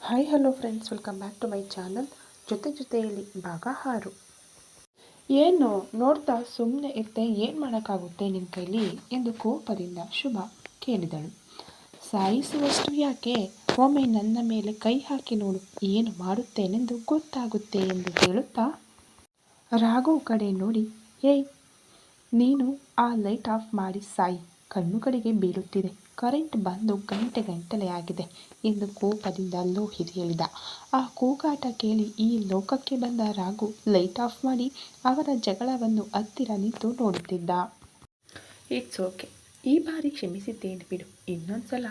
Hi hello friends, welcome back to my channel. ಜೊತೆಯಲ್ಲಿ ಭಾಗ 6. ಏನು ನೋಡ್ತಾ ಸುಮ್ಮನೆ ಇರ್ತೆ, ಏನು ಮಾಡೋಕ್ಕಾಗುತ್ತೆ ನಿನ್ನ ಕೈಲಿ ಎಂದು ಕೋಪದಿಂದ ಶುಭ ಕೇಳಿದಳು. ಸಾಯಿಸುವಷ್ಟು ಯಾಕೆ, ಒಮ್ಮೆ ನನ್ನ ಮೇಲೆ ಕೈ ಹಾಕಿ ನೋಡು, ಏನು ಮಾಡುತ್ತೇನೆಂದು ಗೊತ್ತಾಗುತ್ತೆ ಎಂದು ಹೇಳುತ್ತಾ ರಾಘು ಕಡೆ ನೋಡಿ, ಏಯ್ ನೀನು ಆ ಲೈಟ್ ಆಫ್ ಮಾಡಿ ಸಾಯಿ, ಕಣ್ಣುಗಳಿಗೆ ಬೀಳುತ್ತಿದೆ, ಕರೆಂಟ್ ಬಂದು ಗಂಟೆ ಆಗಿದೆ ಎಂದು ಕೋಪದಿಂದ ಲೋಹಿತ್ ಹೇಳಿದ. ಆ ಕೂಗಾಟ ಕೇಳಿ ಈ ಲೋಕಕ್ಕೆ ಬಂದ ರಾಘು ಲೈಟ್ ಆಫ್ ಮಾಡಿ ಅವರ ಜಗಳವನ್ನು ಹತ್ತಿರ ನಿಂತು ನೋಡುತ್ತಿದ್ದ. ಇಟ್ಸ್ ಓಕೆ, ಈ ಬಾರಿ ಕ್ಷಮಿಸಿದ್ದೇನೆ ಬಿಡು, ಇನ್ನೊಂದ್ಸಲ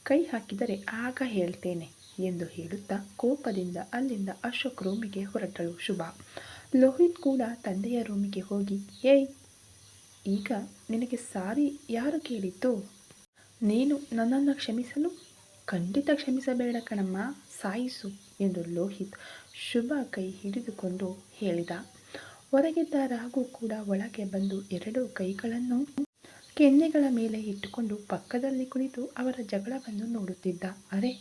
ಕೈ ಹಾಕಿದರೆ ಆಗ ಹೇಳ್ತೇನೆ ಎಂದು ಹೇಳುತ್ತಾ ಕೋಪದಿಂದ ಅಲ್ಲಿಂದ ಅಶೋಕ್ ರೂಮಿಗೆ ಹೊರಟಳು ಶುಭ. ಲೋಹಿತ್ ಕೂಡ ತಂದೆಯ ರೂಮಿಗೆ ಹೋಗಿ, ಏಯ್ ಈಗ ನಿನಗೆ ಸಾರಿ ಯಾರು ಕೇಳಿದ್ದು? ನೀನು ನನ್ನನ್ನು ಕ್ಷಮಿಸಲು? ಖಂಡಿತ ಕ್ಷಮಿಸಬೇಡ ಕಣಮ್ಮ, ಸಾಯಿಸು ಎಂದು ಲೋಹಿತ್ ಶುಭ ಕೈ ಹಿಡಿದುಕೊಂಡು ಹೇಳಿದ. ಹೊರಗಿದ್ದ ರಾಘು ಕೂಡ ಒಳಗೆ ಬಂದು 2 ಕೈಗಳನ್ನು ಕೆನ್ನೆಗಳ ಮೇಲೆ ಇಟ್ಟುಕೊಂಡು ಪಕ್ಕದಲ್ಲಿ ಕುಳಿತು ಅವರ ಜಗಳವನ್ನು ನೋಡುತ್ತಿದ್ದ. ಅರೆ,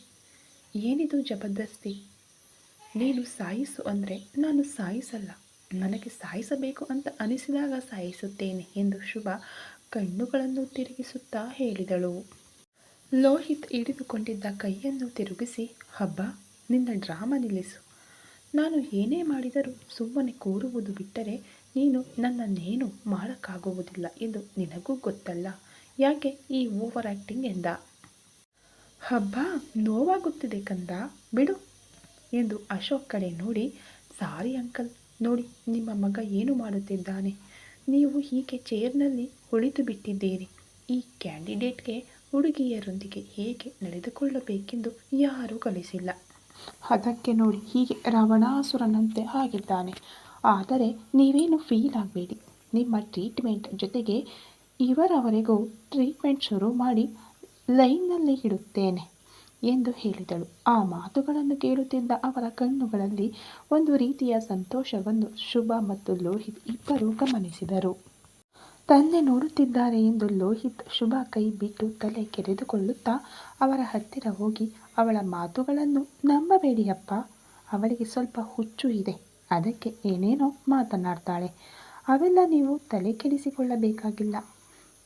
ಏನಿದು ಜಬರ್ದಸ್ತಿ? ನೀನು ಸಾಯಿಸು ಅಂದರೆ ನಾನು ಸಾಯಿಸಲ್ಲ, ನನಗೆ ಸಾಯಿಸಬೇಕು ಅಂತ ಅನಿಸಿದಾಗ ಸಾಯಿಸುತ್ತೇನೆ ಎಂದು ಶುಭ ಕಣ್ಣುಗಳನ್ನು ತಿರುಗಿಸುತ್ತಾ ಹೇಳಿದಳು. ಲೋಹಿತ್ ಹಿಡಿದುಕೊಂಡಿದ್ದ ಕೈಯನ್ನು ತಿರುಗಿಸಿ, ಹಬ್ಬ, ನಿನ್ನ ಡ್ರಾಮಾ ನಿಲ್ಲಿಸು. ನಾನು ಏನೇ ಮಾಡಿದರೂ ಸುಮ್ಮನೆ ಕೂರುವುದು ಬಿಟ್ಟರೆ ನೀನು ನನ್ನನ್ನೇನು ಮಾಡೋಕ್ಕಾಗುವುದಿಲ್ಲ ಎಂದು ನಿನಗೂ ಗೊತ್ತಲ್ಲ, ಯಾಕೆ ಈ ಓವರ್ ಆ್ಯಕ್ಟಿಂಗ್ ಎಂದ. ಹಬ್ಬ, ನೋವಾಗುತ್ತಿದೆ ಕಂದ, ಬಿಡು ಎಂದು ಅಶೋಕ್ ಕಡೆ ನೋಡಿ, ಸಾರಿ ಅಂಕಲ್, ನೋಡಿ ನಿಮ್ಮ ಮಗ ಏನು ಮಾಡುತ್ತಿದ್ದಾನೆ, ನೀವು ಹೀಗೆ ಚೇರ್ನಲ್ಲಿ ಕುಳಿತು ಬಿಟ್ಟಿದ್ದೀರಿ. ಈ ಕ್ಯಾಂಡಿಡೇಟ್ಗೆ ಹುಡುಗಿಯರೊಂದಿಗೆ ಹೇಗೆ ನಡೆದುಕೊಳ್ಳಬೇಕೆಂದು ಯಾರೂ ಕಲಿಸಿಲ್ಲ. ಅದಕ್ಕೆ ನೋಡಿ ಹೀಗೆ ರಾವಣಾಸುರನಂತೆ ಆಗಿದ್ದಾನೆ. ಆದರೆ ನೀವೇನು ಫೀಲ್ ಆಗಬೇಡಿ, ನಿಮ್ಮ ಟ್ರೀಟ್ಮೆಂಟ್ ಜೊತೆಗೆ ಇವರವರೆಗೂ ಟ್ರೀಟ್ಮೆಂಟ್ ಶುರು ಮಾಡಿ ಲೈನ್ನಲ್ಲಿ ಇಡುತ್ತೇನೆ ಎಂದು ಹೇಳಿದಳು. ಆ ಮಾತುಗಳನ್ನು ಕೇಳುತ್ತಿದ್ದ ಅವರ ಕಣ್ಣುಗಳಲ್ಲಿ ಒಂದು ರೀತಿಯ ಸಂತೋಷವನ್ನು ಶುಭ ಮತ್ತು ಲೋಹಿತ್ ಇಬ್ಬರೂ ಗಮನಿಸಿದರು. ತಂದೆ ನೋಡುತ್ತಿದ್ದಾರೆ ಎಂದು ಲೋಹಿತ್ ಶುಭ ಕೈ ಬಿಟ್ಟು ತಲೆ ಕೆರೆದುಕೊಳ್ಳುತ್ತಾ ಅವರ ಹತ್ತಿರ ಹೋಗಿ, ಅವಳ ಮಾತುಗಳನ್ನು ನಂಬಬೇಡಿ ಅಪ್ಪ, ಅವಳಿಗೆ ಸ್ವಲ್ಪ ಹುಚ್ಚು ಇದೆ, ಅದಕ್ಕೆ ಏನೇನೋ ಮಾತನಾಡ್ತಾಳೆ, ಅವೆಲ್ಲ ನೀವು ತಲೆ ಕೆಡಿಸಿಕೊಳ್ಳಬೇಕಾಗಿಲ್ಲ.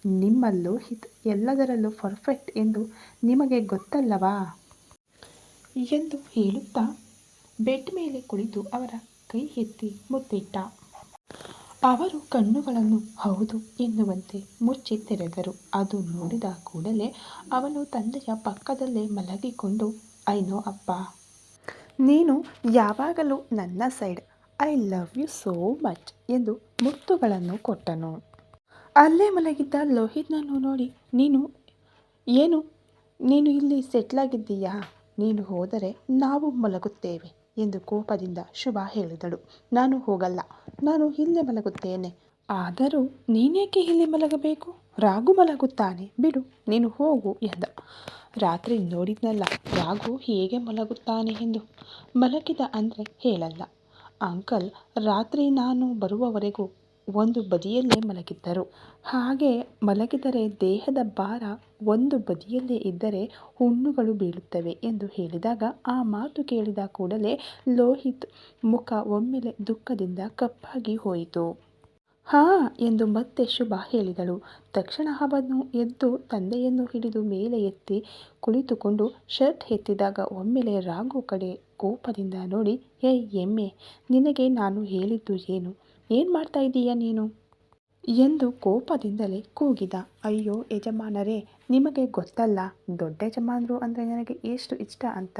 ನಿಮ್ಮ ಲೋಹಿತ್ ಎಲ್ಲದರಲ್ಲೂ ಪರ್ಫೆಕ್ಟ್ ಎಂದು ನಿಮಗೆ ಗೊತ್ತಲ್ಲವಾ ಎಂದು ಹೇಳುತ್ತಾ ಬೆಡ್ ಮೇಲೆ ಕುಳಿತು ಅವರ ಕೈ ಎತ್ತಿ ಮುತ್ತಿಟ್ಟ. ಅವರು ಕಣ್ಣುಗಳನ್ನು ಹೌದು ಎನ್ನುವಂತೆ ಮುಚ್ಚಿ ತೆರೆದರು. ಅದು ನೋಡಿದ ಕೂಡಲೇ ಅವನು ತಂದೆಯ ಪಕ್ಕದಲ್ಲೇ ಮಲಗಿಕೊಂಡು, ಐ ನೋ ಅಪ್ಪ, ನೀನು ಯಾವಾಗಲೂ ನನ್ನ side, I love you so much ಎಂದು ಮುತ್ತುಗಳನ್ನು ಕೊಟ್ಟನು. ಅಲ್ಲೇ ಮಲಗಿದ್ದ ಲೋಹಿತ್ನನ್ನು ನೋಡಿ, ಏನು ನೀನು ಇಲ್ಲಿ ಸೆಟ್ಲಾಗಿದ್ದೀಯಾ, ನೀನು ಹೋದರೆ ನಾವು ಮಲಗುತ್ತೇವೆ ಎಂದು ಕೋಪದಿಂದ ಶುಭ ಹೇಳಿದಳು. ನಾನು ಹೋಗಲ್ಲ, ನಾನು ಇಲ್ಲೇ ಮಲಗುತ್ತೇನೆ. ಆದರೂ ನೀನೇಕೆ ಇಲ್ಲಿ ಮಲಗಬೇಕು, ರಾಘು ಮಲಗುತ್ತಾನೆ, ಬಿಡು, ನೀನು ಹೋಗು ಎಂದ. ರಾತ್ರಿ ನೋಡಿದ್ನಲ್ಲ ರಾಘು ಹೇಗೆ ಮಲಗುತ್ತಾನೆ ಎಂದು, ಮಲಗಿದ ಅಂದರೆ ಹೇಳಲ್ಲ ಅಂಕಲ್, ರಾತ್ರಿ ನಾನು ಬರುವವರೆಗೂ ಒಂದು ಬದಿಯಲ್ಲೇ ಮಲಗಿದ್ದರು. ಹಾಗೆ ಮಲಗಿದರೆ ದೇಹದ ಭಾರ ಒಂದು ಬದಿಯಲ್ಲೇ ಇದ್ದರೆ ಹುಣ್ಣುಗಳು ಬೀಳುತ್ತವೆ ಎಂದು ಹೇಳಿದಾಗ ಆ ಮಾತು ಕೇಳಿದ ಕೂಡಲೇ ಲೋಹಿತ್ ಮುಖ ಒಮ್ಮೆಲೆ ದುಃಖದಿಂದ ಕಪ್ಪಾಗಿ ಹೋಯಿತು. ಹಾ ಎಂದು ಮತ್ತೆ ಶುಭ ಹೇಳಿದಳು. ತಕ್ಷಣ ಅವನು ಎದ್ದು ತಂದೆಯನ್ನು ಹಿಡಿದು ಮೇಲೆ ಎತ್ತಿ ಕುಳಿತುಕೊಂಡು ಶರ್ಟ್ ಎತ್ತಿದಾಗ ಒಮ್ಮೆಲೆ ರಾಘು ಕಡೆ ಕೋಪದಿಂದ ನೋಡಿ, ಏಯ್ ಎಮ್ಮೆ, ನಿನಗೆ ನಾನು ಹೇಳಿದ್ದು ಏನು ಮಾಡ್ತಾ ಇದ್ದೀಯಾ ನೀನು ಎಂದು ಕೋಪದಿಂದಲೇ ಕೂಗಿದ. ಅಯ್ಯೋ ಯಜಮಾನರೇ, ನಿಮಗೆ ಗೊತ್ತಲ್ಲ ದೊಡ್ಡ ಯಜಮಾನರು ಅಂದರೆ ನನಗೆ ಎಷ್ಟು ಇಷ್ಟ ಅಂತ,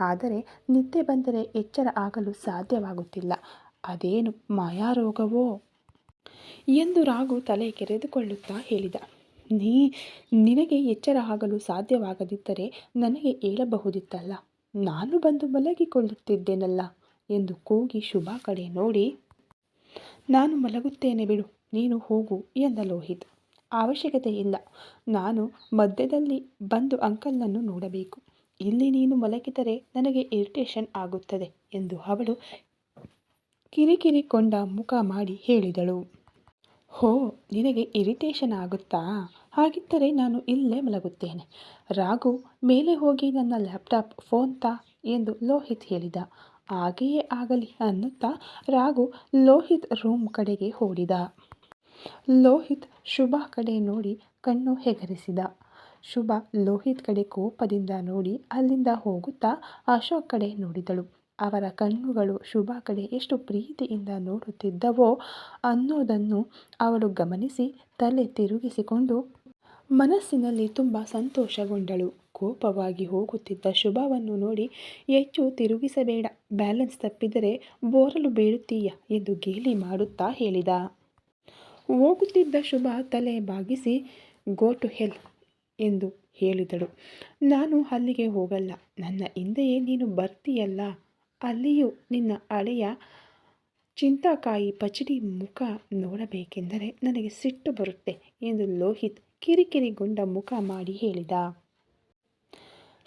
ಆದರೆ ನಿದ್ದೆ ಬಂದರೆ ಎಚ್ಚರ ಆಗಲು ಸಾಧ್ಯವಾಗುತ್ತಿಲ್ಲ, ಅದೇನು ಮಾಯಾರೋಗವೋ ಎಂದು ರಾಘು ತಲೆ ಕೆರೆದುಕೊಳ್ಳುತ್ತಾ ಹೇಳಿದ. ನಿನಗೆ ಎಚ್ಚರ ಆಗಲು ಸಾಧ್ಯವಾಗದಿದ್ದರೆ ನನಗೆ ಹೇಳಬಹುದಿತ್ತಲ್ಲ, ನಾನು ಬಂದು ಮಲಗಿಕೊಳ್ಳುತ್ತಿದ್ದೇನಲ್ಲ ಎಂದು ಕೂಗಿ ಶುಭ ಕಡೆ ನೋಡಿ, ನಾನು ಮಲಗುತ್ತೇನೆ ಬಿಡು, ನೀನು ಹೋಗು ಎಂದ ಲೋಹಿತ್. ಅವಶ್ಯಕತೆ ಇಲ್ಲ, ನಾನು ಮಧ್ಯದಲ್ಲಿ ಬಂದು ಅಂಕಲ್ನನ್ನು ನೋಡಬೇಕು, ಇಲ್ಲಿ ನೀನು ಮಲಗಿದರೆ ನನಗೆ ಇರಿಟೇಷನ್ ಆಗುತ್ತದೆ ಎಂದು ಅವಳು ಕಿರಿಕಿರಿಕೊಂಡ ಮುಖ ಮಾಡಿ ಹೇಳಿದಳು. ಹೋ, ನಿನಗೆ ಇರಿಟೇಷನ್ ಆಗುತ್ತಾ, ಹಾಗಿದ್ದರೆ ನಾನು ಇಲ್ಲೇ ಮಲಗುತ್ತೇನೆ. ರಾಘು, ಮೇಲೆ ಹೋಗಿ ನನ್ನ ಲ್ಯಾಪ್ಟಾಪ್ ಫೋನ್ ತಾ ಎಂದು ಲೋಹಿತ್ ಹೇಳಿದ. ಹಾಗೆಯೇ ಆಗಲಿ ಅನ್ನುತ್ತಾ ರಾಘು ಲೋಹಿತ್ ರೂಮ್ ಕಡೆಗೆ ಓಡಿದ. ಲೋಹಿತ್ ಶುಭ ಕಡೆ ನೋಡಿ ಕಣ್ಣು ಹೆಗರಿಸಿದ. ಶುಭ ಲೋಹಿತ್ ಕಡೆ ಕೋಪದಿಂದ ನೋಡಿ ಅಲ್ಲಿಂದ ಹೋಗುತ್ತಾ ಅಶೋಕ್ ಕಡೆ ನೋಡಿದಳು. ಅವರ ಕಣ್ಣುಗಳು ಶುಭ ಕಡೆ ಎಷ್ಟು ಪ್ರೀತಿಯಿಂದ ನೋಡುತ್ತಿದ್ದವೋ ಅನ್ನೋದನ್ನು ಅವಳು ಗಮನಿಸಿ ತಲೆ ತಿರುಗಿಸಿಕೊಂಡು ಮನಸ್ಸಿನಲ್ಲಿ ತುಂಬ ಸಂತೋಷಗೊಂಡಳು. ಕೋಪವಾಗಿ ಹೋಗುತ್ತಿದ್ದ ಶುಭವನ್ನು ನೋಡಿ, ಹೆಚ್ಚು ತಿರುಗಿಸಬೇಡ, ಬ್ಯಾಲೆನ್ಸ್ ತಪ್ಪಿದರೆ ಬೋರಲು ಬೀಳುತ್ತೀಯ ಎಂದು ಗೇಲಿ ಮಾಡುತ್ತಾ ಹೇಳಿದ. ಹೋಗುತ್ತಿದ್ದ ಶುಭ ತಲೆ ಬಾಗಿಸಿ ಗೋ ಟು ಹೆಲ್ ಎಂದು ಹೇಳಿದಳು. ನಾನು ಅಲ್ಲಿಗೆ ಹೋಗಲ್ಲ, ನನ್ನ ಹಿಂದೆಯೇ ನೀನು ಬರ್ತೀಯಲ್ಲ, ಅಲ್ಲಿಯೂ ನಿನ್ನ ಹಳೆಯ ಚಿಂತಾಕಾಯಿ ಪಚಡಿ ಮುಖ ನೋಡಬೇಕೆಂದರೆ ನನಗೆ ಸಿಟ್ಟು ಬರುತ್ತೆ ಎಂದು ಲೋಹಿತ್ ಕಿರಿಕಿರಿಗೊಂಡ ಮುಖ ಮಾಡಿ ಹೇಳಿದ.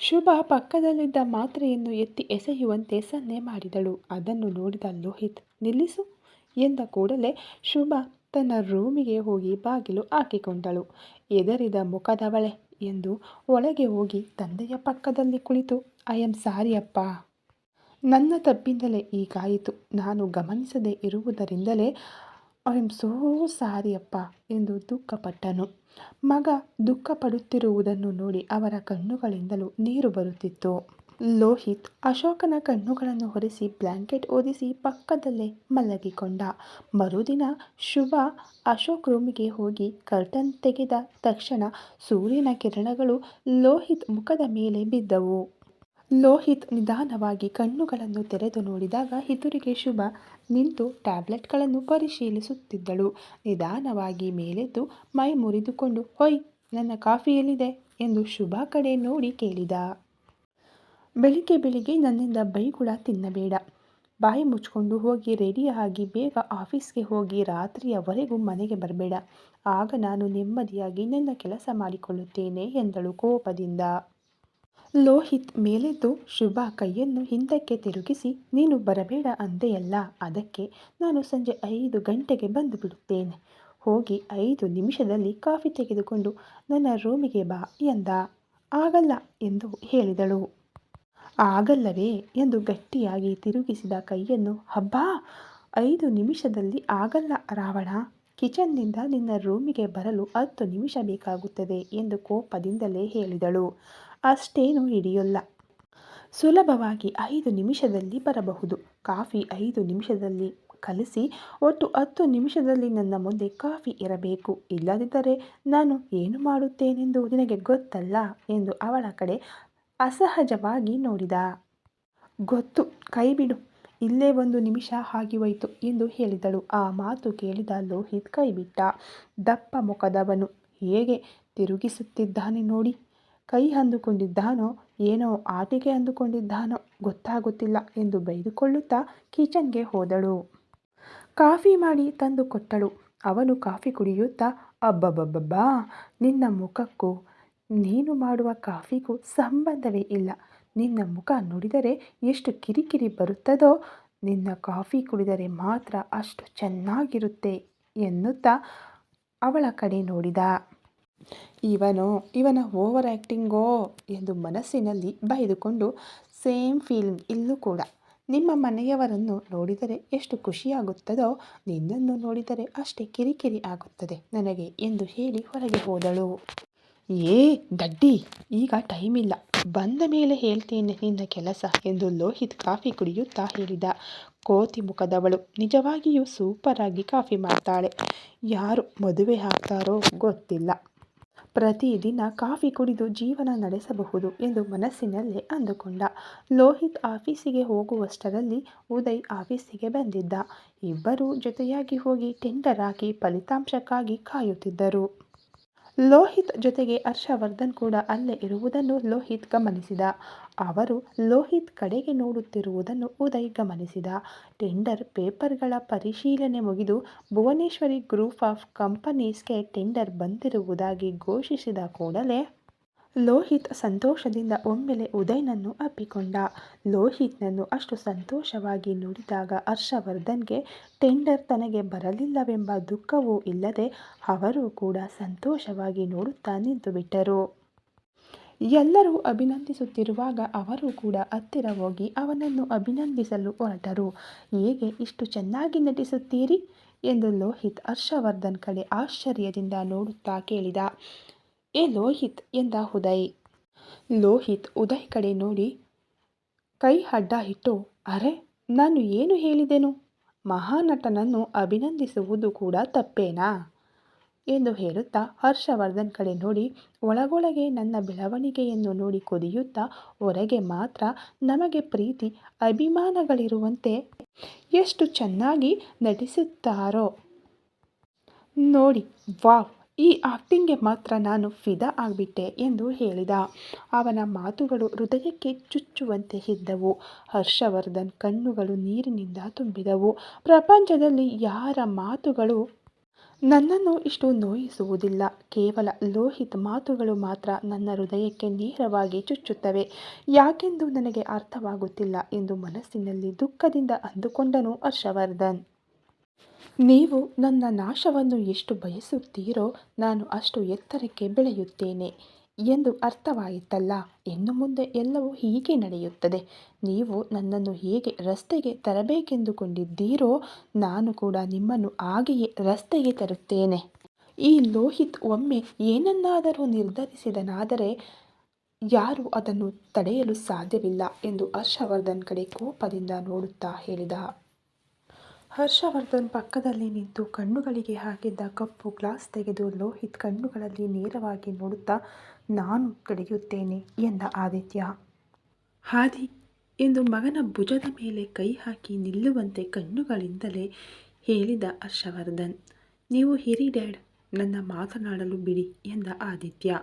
ಶುಭ ಪಕ್ಕದಲ್ಲಿದ್ದ ಮಾತ್ರೆಯನ್ನು ಎತ್ತಿ ಎಸೆಯುವಂತೆ ಸನ್ನೆ ಮಾಡಿದಳು. ಅದನ್ನು ನೋಡಿದ ಲೋಹಿತ್ ನಿಲ್ಲಿಸು ಎಂದ ಕೂಡಲೇ ಶುಭ ತನ್ನ ರೂಮಿಗೆ ಹೋಗಿ ಬಾಗಿಲು ಹಾಕಿಕೊಂಡಳು. ಎದರಿದ ಮುಖದವಳೆ ಎಂದು ಒಳಗೆ ಹೋಗಿ ತಂದೆಯ ಪಕ್ಕದಲ್ಲಿ ಕುಳಿತು ಐ ಆಮ್ ಸಾರಿ ಅಪ್ಪ, ನನ್ನ ತಪ್ಪಿಂದಲೇ ಹೀಗಾಯಿತು, ನಾನು ಗಮನಿಸದೇ ಇರುವುದರಿಂದಲೇ ಐ ಆಮ್ ಸೋ ಸಾರಿ ಅಪ್ಪ ಎಂದು ದುಃಖಪಟ್ಟನು. ಮಗ ದುಃಖಪಡುತ್ತಿರುವುದನ್ನು ನೋಡಿ ಅವರ ಕಣ್ಣುಗಳಿಂದಲೂ ನೀರು ಬರುತ್ತಿತ್ತು. ಲೋಹಿತ್ ಅಶೋಕನ ಕಣ್ಣುಗಳನ್ನು ಒರೆಸಿ ಬ್ಲ್ಯಾಂಕೆಟ್ ಹೊದಿಸಿ ಪಕ್ಕದಲ್ಲೇ ಮಲಗಿಕೊಂಡ. ಮರುದಿನ ಶುಭ ಅಶೋಕ್ ರೂಮಿಗೆ ಹೋಗಿ ಕರ್ಟನ್ ತೆಗೆದ ತಕ್ಷಣ ಸೂರ್ಯನ ಕಿರಣಗಳು ಲೋಹಿತ್ ಮುಖದ ಮೇಲೆ ಬಿದ್ದವು. ಲೋಹಿತ್ ನಿಧಾನವಾಗಿ ಕಣ್ಣುಗಳನ್ನು ತೆರೆದು ನೋಡಿದಾಗ ಎದುರಿಗೆ ಶುಭ ನಿಂತು ಟ್ಯಾಬ್ಲೆಟ್ಗಳನ್ನು ಪರಿಶೀಲಿಸುತ್ತಿದ್ದಳು. ನಿಧಾನವಾಗಿ ಮೇಲೆದ್ದು ಮೈ ಮುರಿದುಕೊಂಡು ಹೊಯ್, ನನ್ನ ಕಾಫಿ ಎಲ್ಲಿದೆ ಎಂದು ಶುಭ ಕಡೆ ನೋಡಿ ಕೇಳಿದ. ಬೆಳಿಗ್ಗೆ ಬೆಳಿಗ್ಗೆ ನನ್ನಿಂದ ಬೈಗುಳ ತಿನ್ನಬೇಡ, ಬಾಯಿ ಮುಚ್ಕೊಂಡು ಹೋಗಿ ರೆಡಿಯಾಗಿ ಬೇಗ ಆಫೀಸ್ಗೆ ಹೋಗಿ ರಾತ್ರಿಯವರೆಗೂ ಮನೆಗೆ ಬರಬೇಡ, ಆಗ ನಾನು ನೆಮ್ಮದಿಯಾಗಿ ನನ್ನ ಕೆಲಸ ಮಾಡಿಕೊಳ್ಳುತ್ತೇನೆ ಎಂದಳು ಕೋಪದಿಂದ. ಲೋಹಿತ್ ಮೇಲೆದ್ದು ಶುಭ ಕೈಯನ್ನು ಹಿಂದಕ್ಕೆ ತಿರುಗಿಸಿ ನೀನು ಬರಬೇಡ ಅಂದೆಯಲ್ಲ, ಅದಕ್ಕೆ ನಾನು ಸಂಜೆ 5 ಗಂಟೆಗೆ ಬಂದು ಬಿಡುತ್ತೇನೆ, ಹೋಗಿ 5 ನಿಮಿಷದಲ್ಲಿ ಕಾಫಿ ತೆಗೆದುಕೊಂಡು ನನ್ನ ರೂಮಿಗೆ ಬಾ ಎಂದ. ಆಗಲ್ಲ ಎಂದು ಹೇಳಿದಳು. ಆಗಲ್ಲವೇ ಎಂದು ಗಟ್ಟಿಯಾಗಿ ತಿರುಗಿಸಿದ ಕೈಯನ್ನು. ಹಬ್ಬಾ, 5 ನಿಮಿಷದಲ್ಲಿ ಆಗಲ್ಲ ರಾವಣ, ಕಿಚನ್ನಿಂದ ನಿನ್ನ ರೂಮಿಗೆ ಬರಲು 10 ನಿಮಿಷ ಬೇಕಾಗುತ್ತದೆ ಎಂದು ಕೋಪದಿಂದಲೇ ಹೇಳಿದಳು. ಅಷ್ಟೇನು ಹಿಡಿಯೋಲ್ಲ, ಸುಲಭವಾಗಿ 5 ನಿಮಿಷದಲ್ಲಿ ಬರಬಹುದು. ಕಾಫಿ 5 ನಿಮಿಷದಲ್ಲಿ ಕಲಿಸಿ ಒಟ್ಟು 10 ನಿಮಿಷದಲ್ಲಿ ನನ್ನ ಮುಂದೆ ಕಾಫಿ ಇರಬೇಕು, ಇಲ್ಲದಿದ್ದರೆ ನಾನು ಏನು ಮಾಡುತ್ತೇನೆಂದು ನಿನಗೆ ಗೊತ್ತಲ್ಲ ಎಂದು ಅವಳ ಕಡೆ ಅಸಹಜವಾಗಿ ನೋಡಿದ. ಗೊತ್ತು, ಕೈ ಬಿಡು, ಇಲ್ಲೇ 1 ನಿಮಿಷ ಆಗಿ ಹೋಯ್ತು ಎಂದು ಹೇಳಿದಳು. ಆ ಮಾತು ಕೇಳಿದ ಲೋಹಿತ್ ಕೈಬಿಟ್ಟ. ದಪ್ಪ ಮುಖದವನು ಹೇಗೆ ತಿರುಗಿಸುತ್ತಿದ್ದಾನೆ ನೋಡಿ, ಕೈ ಅಂದುಕೊಂಡಿದ್ದಾನೋ ಏನೋ ಆಟಿಕೆ ಅಂದುಕೊಂಡಿದ್ದಾನೋ ಗೊತ್ತಾಗುತ್ತಿಲ್ಲ ಎಂದು ಬೈದುಕೊಳ್ಳುತ್ತಾ ಕಿಚನ್ಗೆ ಹೋದಳು. ಕಾಫಿ ಮಾಡಿ ತಂದು ಕೊಟ್ಟಳು. ಅವನು ಕಾಫಿ ಕುಡಿಯುತ್ತಾ ಅಬ್ಬಬ್ಬಬ್ಬಾ, ನಿನ್ನ ಮುಖಕ್ಕೂ ನೀನು ಮಾಡುವ ಕಾಫಿಗೂ ಸಂಬಂಧವೇ ಇಲ್ಲ, ನಿನ್ನ ಮುಖ ನೋಡಿದರೆ ಎಷ್ಟು ಕಿರಿಕಿರಿ ಬರುತ್ತದೋ, ನಿನ್ನ ಕಾಫಿ ಕುಡಿದರೆ ಮಾತ್ರ ಅಷ್ಟು ಚೆನ್ನಾಗಿರುತ್ತೆ ಎನ್ನುತ್ತಾ ಅವಳ ಕಡೆ ನೋಡಿದ. ಇವನ ಓವರ್ ಆ್ಯಕ್ಟಿಂಗೋ ಎಂದು ಮನಸ್ಸಿನಲ್ಲಿ ಬೈದುಕೊಂಡು ಸೇಮ್ ಫೀಲಿಂಗ್ ಇಲ್ಲೂ ಕೂಡ, ನಿಮ್ಮ ಮನೆಯವರನ್ನು ನೋಡಿದರೆ ಎಷ್ಟು ಖುಷಿಯಾಗುತ್ತದೋ ನಿನ್ನನ್ನು ನೋಡಿದರೆ ಅಷ್ಟೇ ಕಿರಿಕಿರಿ ಆಗುತ್ತದೆ ನನಗೆ ಎಂದು ಹೇಳಿ ಹೊರಗೆ ಹೋದಳು. ಏ ದಡ್ಡಿ, ಈಗ ಟೈಮ್ ಇಲ್ಲ, ಬಂದ ಮೇಲೆ ಹೇಳ್ತೇನೆ ನಿನ್ನ ಕೆಲಸ ಎಂದು ಲೋಹಿತ್ ಕಾಫಿ ಕುಡಿಯುತ್ತಾ ಹೇಳಿದ. ಕೋತಿ ಮುಖದವಳು ನಿಜವಾಗಿಯೂ ಸೂಪರಾಗಿ ಕಾಫಿ ಮಾಡ್ತಾಳೆ, ಯಾರು ಮದುವೆ ಆಗ್ತಾರೋ ಗೊತ್ತಿಲ್ಲ, ಪ್ರತಿದಿನ ಕಾಫಿ ಕುಡಿದು ಜೀವನ ನಡೆಸಬಹುದು ಎಂದು ಮನಸ್ಸಿನಲ್ಲೇ ಅಂದುಕೊಂಡ. ಲೋಹಿತ್ ಆಫೀಸಿಗೆ ಹೋಗುವಷ್ಟರಲ್ಲಿ ಉದಯ್ ಆಫೀಸಿಗೆ ಬಂದಿದ್ದ. ಇಬ್ಬರೂ ಜೊತೆಯಾಗಿ ಹೋಗಿ ಟೆಂಡರ್ ಹಾಕಿ ಫಲಿತಾಂಶಕ್ಕಾಗಿ ಕಾಯುತ್ತಿದ್ದರು. ಲೋಹಿತ್ ಜೊತೆಗೆ ಹರ್ಷವರ್ಧನ್ ಕೂಡ ಅಲ್ಲೇ ಇರುವುದನ್ನು ಲೋಹಿತ್ ಗಮನಿಸಿದ. ಅವರು ಲೋಹಿತ್ ಕಡೆಗೆ ನೋಡುತ್ತಿರುವುದನ್ನು ಉದಯ್ ಗಮನಿಸಿದ. ಟೆಂಡರ್ ಪೇಪರ್ಗಳ ಪರಿಶೀಲನೆ ಮುಗಿದು ಭುವನೇಶ್ವರಿ ಗ್ರೂಪ್ ಆಫ್ ಕಂಪನೀಸ್ಗೆ ಟೆಂಡರ್ ಬಂದಿರುವುದಾಗಿ ಘೋಷಿಸಿದ ಕೂಡಲೇ ಲೋಹಿತ್ ಸಂತೋಷದಿಂದ ಒಮ್ಮೆಲೆ ಉದಯ್ನನ್ನು ಅಪ್ಪಿಕೊಂಡ. ಲೋಹಿತ್ನನ್ನು ಅಷ್ಟು ಸಂತೋಷವಾಗಿ ನೋಡಿದಾಗ ಹರ್ಷವರ್ಧನ್ಗೆ ಟೆಂಡರ್ ತನಗೆ ಬರಲಿಲ್ಲವೆಂಬ ದುಃಖವೂ ಇಲ್ಲದೆ ಅವರೂ ಕೂಡ ಸಂತೋಷವಾಗಿ ನೋಡುತ್ತಾ ನಿಂತುಬಿಟ್ಟರು. ಎಲ್ಲರೂ ಅಭಿನಂದಿಸುತ್ತಿರುವಾಗ ಅವರು ಕೂಡ ಹತ್ತಿರ ಹೋಗಿ ಅವನನ್ನು ಅಭಿನಂದಿಸಲು ಹೊರಟರು. ಹೇಗೆ ಇಷ್ಟು ಚೆನ್ನಾಗಿ ನಟಿಸುತ್ತೀರಿ ಎಂದು ಲೋಹಿತ್ ಹರ್ಷವರ್ಧನ್ ಕಡೆ ಆಶ್ಚರ್ಯದಿಂದ ನೋಡುತ್ತಾ ಕೇಳಿದ. ಏ ಲೋಹಿತ್ ಎಂದ ಉದಯ್. ಲೋಹಿತ್ ಉದಯ್ ಕಡೆ ನೋಡಿ ಕೈ ಅಡ್ಡ ಇಟ್ಟು, ಅರೆ ನಾನು ಏನು ಹೇಳಿದೆನು? ಮಹಾನಟನನ್ನು ಅಭಿನಂದಿಸುವುದು ಕೂಡ ತಪ್ಪೇನಾ ಎಂದು ಹೇಳುತ್ತಾ ಹರ್ಷವರ್ಧನ್ ಕಡೆ ನೋಡಿ ಒಳಗೊಳಗೆ ನನ್ನ ಬೆಳವಣಿಗೆಯನ್ನು ನೋಡಿ ಕುದಿಯುತ್ತಾ, ಹೊರಗೆ ಮಾತ್ರ ನಮಗೆ ಪ್ರೀತಿ ಅಭಿಮಾನಗಳಿರುವಂತೆ ಎಷ್ಟು ಚೆನ್ನಾಗಿ ನಟಿಸುತ್ತಾರೋ ನೋಡಿ, ವಾವ್, ಈ ಆಕ್ಟಿಂಗ್ಗೆ ಮಾತ್ರ ನಾನು ಫಿದಾ ಆಗಿಬಿಟ್ಟೆ ಎಂದು ಹೇಳಿದ. ಅವನ ಮಾತುಗಳು ಹೃದಯಕ್ಕೆ ಚುಚ್ಚುವಂತೆ ಇದ್ದವು. ಹರ್ಷವರ್ಧನ್ ಕಣ್ಣುಗಳು ನೀರಿನಿಂದ ತುಂಬಿದವು. ಪ್ರಪಂಚದಲ್ಲಿ ಯಾರ ಮಾತುಗಳು ನನ್ನನ್ನು ಇಷ್ಟು ನೋಯಿಸುವುದಿಲ್ಲ. ಕೇವಲ ಲೋಹಿತ್ ಮಾತುಗಳು ಮಾತ್ರ ನನ್ನ ಹೃದಯಕ್ಕೆ ನೇರವಾಗಿ ಚುಚ್ಚುತ್ತವೆ. ಯಾಕೆಂದು ನನಗೆ ಅರ್ಥವಾಗುತ್ತಿಲ್ಲ ಎಂದು ಮನಸ್ಸಿನಲ್ಲಿ ದುಃಖದಿಂದ ಅಂದುಕೊಂಡನು ಹರ್ಷವರ್ಧನ್. ನೀವು ನನ್ನ ನಾಶವನ್ನು ಎಷ್ಟು ಬಯಸುತ್ತೀರೋ ನಾನು ಅಷ್ಟು ಎತ್ತರಕ್ಕೆ ಬೆಳೆಯುತ್ತೇನೆ ಎಂದು ಅರ್ಥವಾಯಿತಲ್ಲ. ಇನ್ನು ಮುಂದೆ ಎಲ್ಲವೂ ಹೀಗೆ ನಡೆಯುತ್ತದೆ. ನೀವು ನನ್ನನ್ನು ಹೇಗೆ ರಸ್ತೆಗೆ ತರಬೇಕೆಂದುಕೊಂಡಿದ್ದೀರೋ ನಾನು ಕೂಡ ನಿಮ್ಮನ್ನು ಹಾಗೆಯೇ ರಸ್ತೆಗೆ ತರುತ್ತೇನೆ. ಈ ಲೋಹಿತ್ ಒಮ್ಮೆ ಏನನ್ನಾದರೂ ನಿರ್ಧರಿಸಿದನಾದರೆ ಯಾರೂ ಅದನ್ನು ತಡೆಯಲು ಸಾಧ್ಯವಿಲ್ಲ ಎಂದು ಹರ್ಷವರ್ಧನ್ ಕಡೆ ಕೋಪದಿಂದ ನೋಡುತ್ತಾ ಹೇಳಿದ. ಹರ್ಷವರ್ಧನ್ ಪಕ್ಕದಲ್ಲಿ ನಿಂತು ಕಣ್ಣುಗಳಿಗೆ ಹಾಕಿದ್ದ ಕಪ್ಪು ಗ್ಲಾಸ್ ತೆಗೆದು ಲೋಹಿತ್ ಕಣ್ಣುಗಳಲ್ಲಿ ನೇರವಾಗಿ ನೋಡುತ್ತಾ, ನಾನು ತಡೆಯುತ್ತೇನೆ ಎಂದ ಆದಿತ್ಯ. ಆದಿ ಎಂದು ಮಗನ ಭುಜದ ಮೇಲೆ ಕೈ ಹಾಕಿ ನಿಲ್ಲುವಂತೆ ಕಣ್ಣುಗಳಿಂದಲೇ ಹೇಳಿದ ಹರ್ಷವರ್ಧನ್. ನೀವು ಹಿರಿ ಡ್ಯಾಡ್, ನನ್ನ ಮಾತನಾಡಲು ಬಿಡಿ ಎಂದ ಆದಿತ್ಯ.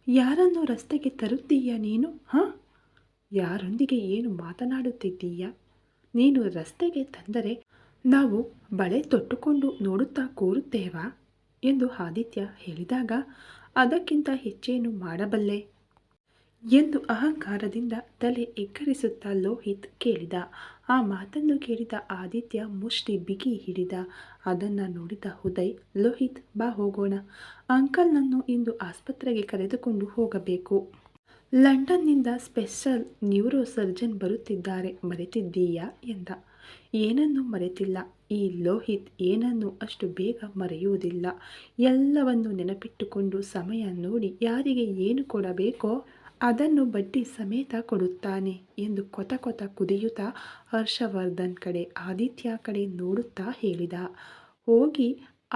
ಯಾರನ್ನು ರಸ್ತೆಗೆ ತರುತ್ತೀಯ ನೀನು? ಯಾರೊಂದಿಗೆ ಏನು ಮಾತನಾಡುತ್ತಿದ್ದೀಯ? ನೀನು ರಸ್ತೆಗೆ ತಂದರೆ ನಾವು ಬಳೆ ತೊಟ್ಟುಕೊಂಡು ನೋಡುತ್ತಾ ಕೂರುತ್ತೇವಾ ಎಂದು ಆದಿತ್ಯ ಹೇಳಿದಾಗ, ಅದಕ್ಕಿಂತ ಹೆಚ್ಚೇನು ಮಾಡಬಲ್ಲೆ ಎಂದು ಅಹಂಕಾರದಿಂದ ತಲೆ ಎಕ್ಕರಿಸುತ್ತಾ ಲೋಹಿತ್ ಕೇಳಿದ. ಆ ಮಾತನ್ನು ಕೇಳಿದ ಆದಿತ್ಯ ಮುಷ್ಟಿ ಬಿಗಿ ಹಿಡಿದ. ಅದನ್ನು ನೋಡಿದ ಉದಯ್, ಲೋಹಿತ್ ಬಾ ಹೋಗೋಣ, ಅಂಕಲ್ನನ್ನು ಇಂದು ಆಸ್ಪತ್ರೆಗೆ ಕರೆದುಕೊಂಡು ಹೋಗಬೇಕು. ಲಂಡನ್ನಿಂದ ಸ್ಪೆಷಲ್ ನ್ಯೂರೋ ಸರ್ಜನ್ ಬರುತ್ತಿದ್ದಾರೆ, ಮರೆತಿದ್ದೀಯಾ ಎಂದ. ಏನನ್ನೂ ಮರೆತಿಲ್ಲ. ಈ ಲೋಹಿತ್ ಏನನ್ನೂ ಅಷ್ಟು ಬೇಗ ಮರೆಯುವುದಿಲ್ಲ. ಎಲ್ಲವನ್ನು ನೆನಪಿಟ್ಟುಕೊಂಡು ಸಮಯ ನೋಡಿ ಯಾರಿಗೆ ಏನು ಕೊಡಬೇಕೋ ಅದನ್ನು ಬಡ್ಡಿ ಸಮೇತ ಕೊಡುತ್ತಾನೆ ಎಂದು ಕೊತ ಕೊತ ಕುದಿಯುತ್ತಾ ಹರ್ಷವರ್ಧನ್ ಕಡೆ ಆದಿತ್ಯ ಕಡೆ ನೋಡುತ್ತಾ ಹೇಳಿದ. ಹೋಗಿ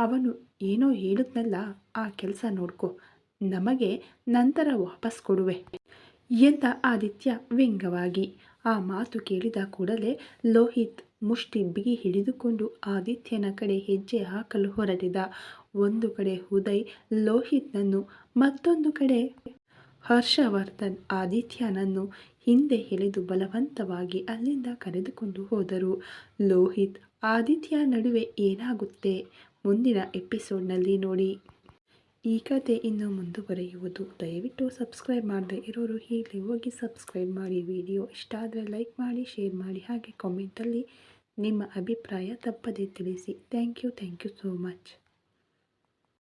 ಅವನು ಏನೋ ಹೇಳಿದ್ನಲ್ಲ, ಆ ಕೆಲಸ ನೋಡ್ಕೊ, ನಮಗೆ ನಂತರ ವಾಪಸ್ ಕೊಡುವೆ ಎಂದ ಆದಿತ್ಯ ವ್ಯಂಗ್ಯವಾಗಿ. ಆ ಮಾತು ಕೇಳಿದ ಕೂಡಲೇ ಲೋಹಿತ್ ಮುಷ್ಟಿ ಬಿಗಿ ಹಿಡಿದುಕೊಂಡು ಆದಿತ್ಯನ ಕಡೆ ಹೆಜ್ಜೆ ಹಾಕಲು ಹೊರಟಿದ. ಒಂದು ಕಡೆ ಉದಯ್ ಲೋಹಿತ್ನನ್ನು, ಮತ್ತೊಂದು ಕಡೆ ಹರ್ಷವರ್ಧನ್ ಆದಿತ್ಯನನ್ನು ಹಿಂದೆ ಎಳೆದು ಬಲವಂತವಾಗಿ ಅಲ್ಲಿಂದ ಕರೆದುಕೊಂಡು ಹೋದರು. ಲೋಹಿತ್ ಆದಿತ್ಯ ನಡುವೆ ಏನಾಗುತ್ತೆ ಮುಂದಿನ ಎಪಿಸೋಡ್ನಲ್ಲಿ ನೋಡಿ. ಈ ಕತೆ ಇನ್ನು ಮುಂದುವರಿಯುವುದು. ದಯವಿಟ್ಟು ಸಬ್ಸ್ಕ್ರೈಬ್ ಮಾಡದೆ ಇರೋರು ಈಗಲೇ ಹೋಗಿ ಸಬ್ಸ್ಕ್ರೈಬ್ ಮಾಡಿ. ವಿಡಿಯೋ ಇಷ್ಟ ಆದರೆ ಲೈಕ್ ಮಾಡಿ, ಶೇರ್ ಮಾಡಿ, ಹಾಗೆ ಕಾಮೆಂಟಲ್ಲಿ ನಿಮ್ಮ ಅಭಿಪ್ರಾಯ ತಪ್ಪದೇ ತಿಳಿಸಿ. Thank you so much.